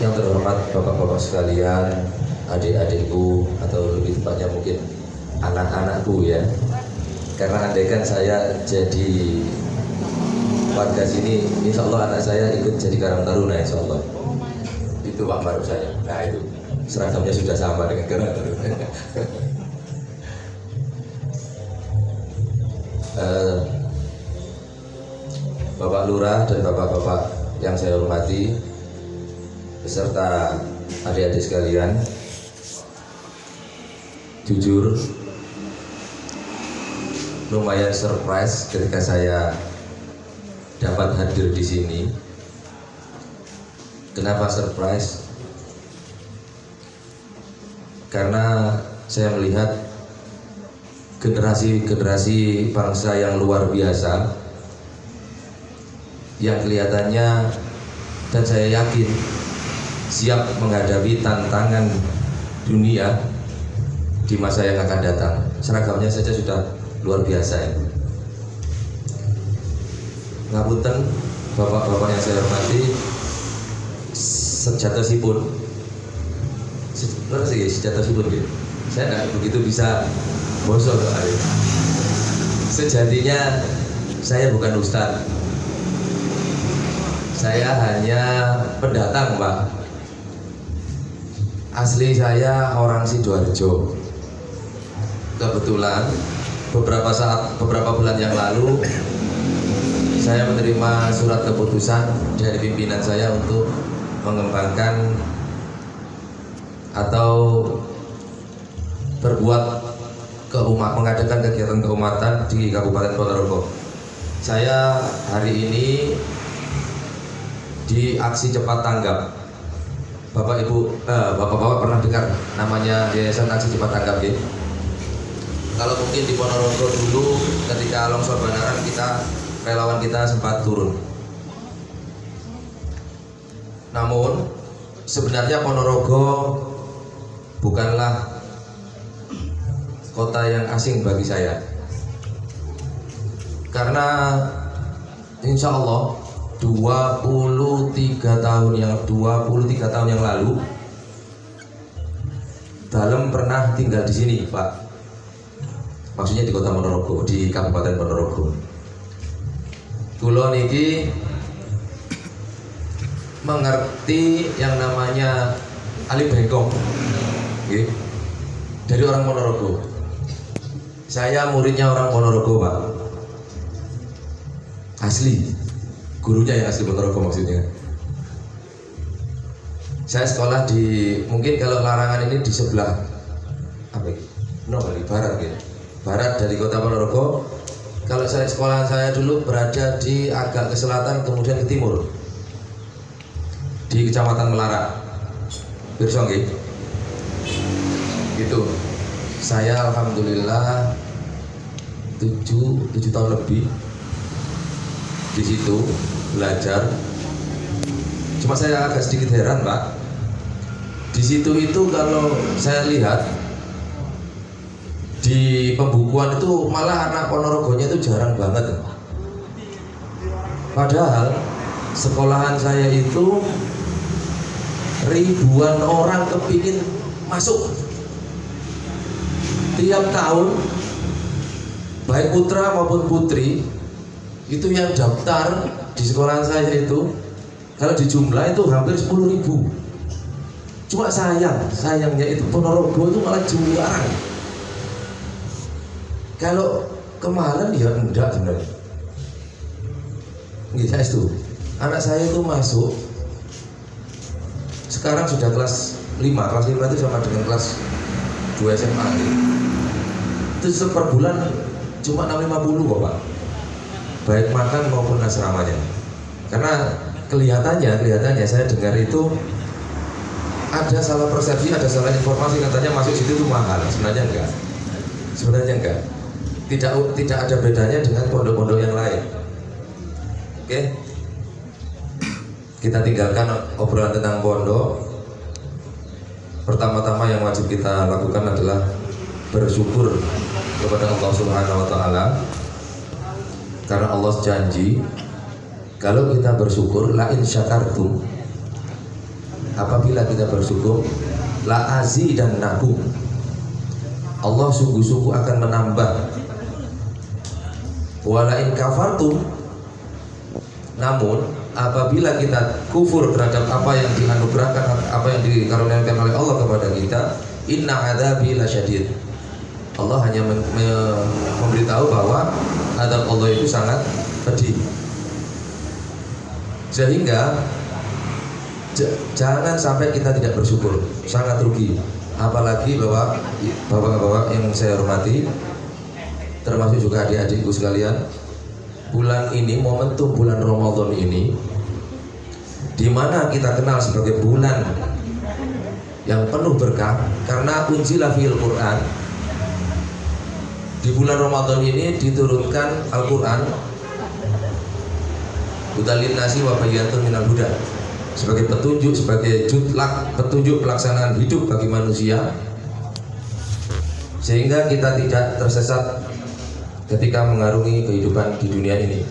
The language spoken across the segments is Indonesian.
Yang terhormat bapak-bapak sekalian, adik-adikku, atau lebih tepatnya mungkin anak-anakku ya. Karena andaikan saya jadi warga sini, insya Allah anak saya ikut jadi Karang Taruna, insya Allah. Itu Pak Maruf saya. Nah itu seragamnya sudah sama dengan Karang Taruna. Bapak Lurah dan bapak-bapak yang saya hormati, beserta adik-adik sekalian, jujur lumayan surprise ketika saya dapat hadir di sini. Kenapa surprise? Karena saya melihat generasi bangsa yang luar biasa, yang kelihatannya dan saya yakin siap menghadapi tantangan dunia di masa yang akan datang. Seragamnya saja sudah luar biasa ya. Ngapunten bapak-bapak yang saya hormati, sejatosipun gitu. Saya tidak begitu bisa bosok hari. Sejatinya saya bukan ustadz, saya hanya pendatang Pak. Asli saya orang Sidoarjo. Kebetulan beberapa bulan yang lalu saya menerima surat keputusan dari pimpinan saya untuk mengembangkan atau mengadakan kegiatan keumatan di Kabupaten Ponorogo. Saya hari ini di aksi cepat tanggap. Bapak-bapak pernah dengar namanya Yayasan Aksi Cepat Tanggap ya? Kalau mungkin di Ponorogo dulu ketika longsor Banaran, relawan kita sempat turun. Namun sebenarnya Ponorogo bukanlah kota yang asing bagi saya, karena insya Allah 23 tahun yang lalu Dalem pernah tinggal di sini Pak. Maksudnya di kota Ponorogo, di Kabupaten Ponorogo. Kula niki mengerti yang namanya Ali Bengkong, okay? Dari orang Ponorogo. Saya muridnya orang Ponorogo Pak, asli, gurunya yang asli Ponorogo maksudnya. Saya sekolah mungkin kalau Larangan ini di sebelah barat gitu. Barat dari kota Ponorogo. Kalau sekolahan saya dulu berada di agak ke selatan kemudian ke timur, di Kecamatan Melarak, Pirsong gitu. Saya alhamdulillah 7 tahun lebih di situ belajar. Cuma saya agak sedikit heran Pak. Di situ itu kalau saya lihat di pembukuan itu malah anak Ponorogonya itu jarang banget. Padahal sekolahan saya itu ribuan orang kepingin masuk tiap tahun, baik putra maupun putri itu yang daftar di sekolahan saya itu kalau dijumlah itu hampir 10.000. Cuma sayangnya itu Ponorogo itu malah juara. Kalau kemarin ya enggak sebenarnya. Saya itu anak saya itu masuk sekarang sudah kelas 5 itu sama dengan kelas 2 SMA itu per bulan cuma 650 kok Pak, baik makan maupun asramanya. Karena kelihatannya saya dengar itu ada salah persepsi, ada salah informasi, katanya masuk situ itu mahal. Sebenarnya enggak. Tidak ada bedanya dengan pondok-pondok yang lain. Oke? Kita tinggalkan obrolan tentang pondok. Pertama-tama yang wajib kita lakukan adalah bersyukur kepada Allah Subhanahu wa taala Karena Allah janji kalau kita bersyukur, la in syakartum, apabila kita bersyukur, la azidannakum, Allah sungguh-sungguh akan menambah. Wa la in kafartum, namun apabila kita kufur terhadap apa yang dianugerahkan, apa yang dikaruniakan oleh Allah kepada kita, inna adzabi lasyadid, Allah hanya memberitahu bahwa azab Allah itu sangat pedih. Sehingga jangan sampai kita tidak bersyukur, sangat rugi. Apalagi bapak-bapak yang saya hormati, termasuk juga adik-adikku sekalian, bulan ini, momentum bulan Ramadan ini, di mana kita kenal sebagai bulan yang penuh berkah karena unzila fil Quran. Di bulan Ramadan ini diturunkan Al-Quran, hudalin nasi wa bayyinatun minal huda, sebagai petunjuk, sebagai jutlak, petunjuk pelaksanaan hidup bagi manusia, sehingga kita tidak tersesat ketika mengarungi kehidupan di dunia ini.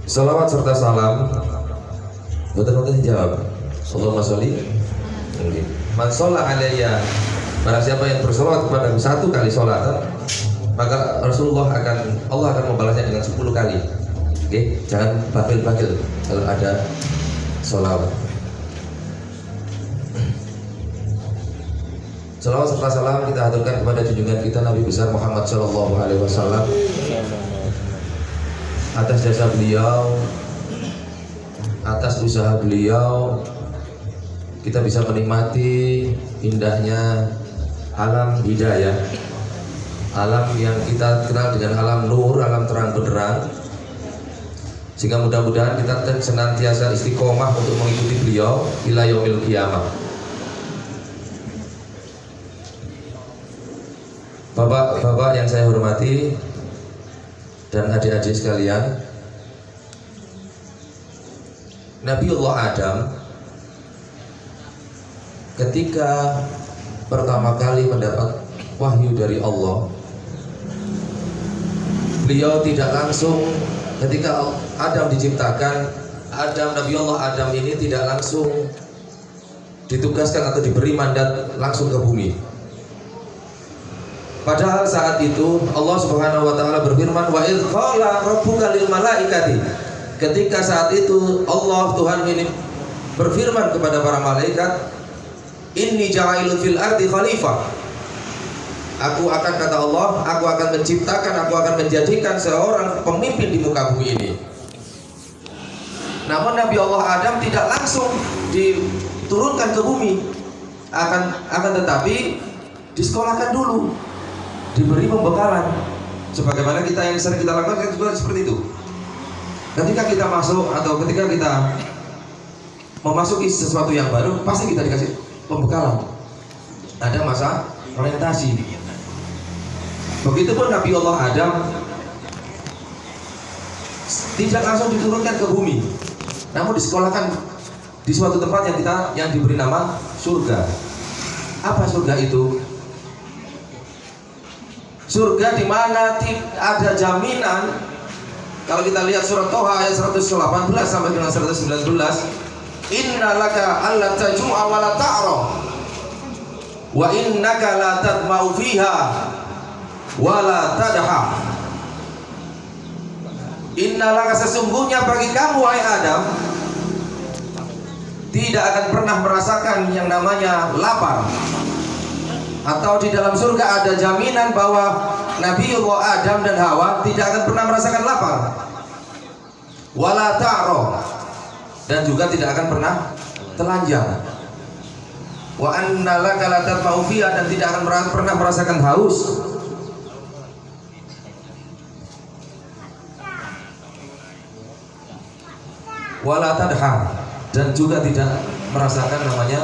Salawat serta salam, betul-betul dijawab. Allahumma sholli. Man sholla alayya, barang siapa yang bersolawat kepada satu kali sholatan, maka Allah akan membalasnya dengan 10 kali. Oke, jangan bakil-bakil kalau ada sholawat. Salawat serta salam kita haturkan kepada junjungan kita Nabi besar Muhammad Shallallahu Alaihi Wasallam, atas jasa beliau, atas usaha beliau, kita bisa menikmati indahnya alam hidayah, alam yang kita kenal dengan alam nur, alam terang benderang. Sehingga mudah-mudahan kita senantiasa istiqomah untuk mengikuti beliau ila yaumil qiyamah. Bapak-bapak yang saya hormati dan adik-adik sekalian, Nabiullah Adam ketika pertama kali mendapat wahyu dari Allah, beliau tidak langsung, ketika Adam diciptakan, Nabiullah Adam ini tidak langsung ditugaskan atau diberi mandat langsung ke bumi. Padahal saat itu Allah Subhanahu wa taala berfirman, wa idz qala rabbuka lil malaikati, ketika saat itu Allah Tuhan ini berfirman kepada para malaikat, inni ja'ilun fil ardi khalifah, aku akan, kata Allah, aku akan menciptakan, aku akan menjadikan seorang pemimpin di muka bumi ini. Namun Nabi Allah Adam tidak langsung diturunkan ke bumi, akan tetapi disekolahkan dulu, diberi pembekalan, sebagaimana kita yang sering kita lakukan juga seperti itu. Ketika kita masuk atau ketika kita memasuki sesuatu yang baru, pasti kita dikasih pembekalan, ada masa orientasi. Begitupun Nabi Allah Adam tidak langsung diturunkan ke bumi, namun disekolahkan di suatu tempat yang diberi nama surga. Apa surga itu? Surga di mana ada jaminan. Kalau kita lihat surat Toha ayat 118 sampai dengan 119, inna laka alla tajua wa la ta'ra wa innaka la tadma'u fiha wa la tadha. Inna laka, sesungguhnya bagi kamu wahai Adam tidak akan pernah merasakan yang namanya lapar. Atau di dalam surga ada jaminan bahwa Nabiullah Adam dan Hawa tidak akan pernah merasakan lapar. Wala ta'ra, dan juga tidak akan pernah telanjang. Wa anna laka la tadma'u fiha, dan tidak akan pernah merasakan haus. Wala tadha, dan juga tidak merasakan namanya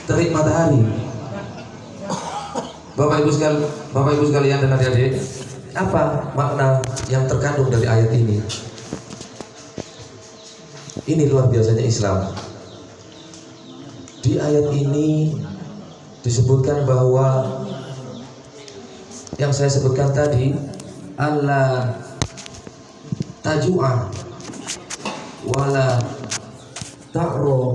terik matahari. Bapak Ibu sekalian dan adik-adik, apa makna yang terkandung dari ayat ini? Ini luar biasanya Islam. Di ayat ini disebutkan bahwa yang saya sebutkan tadi, Allah taju'a wala ta'ro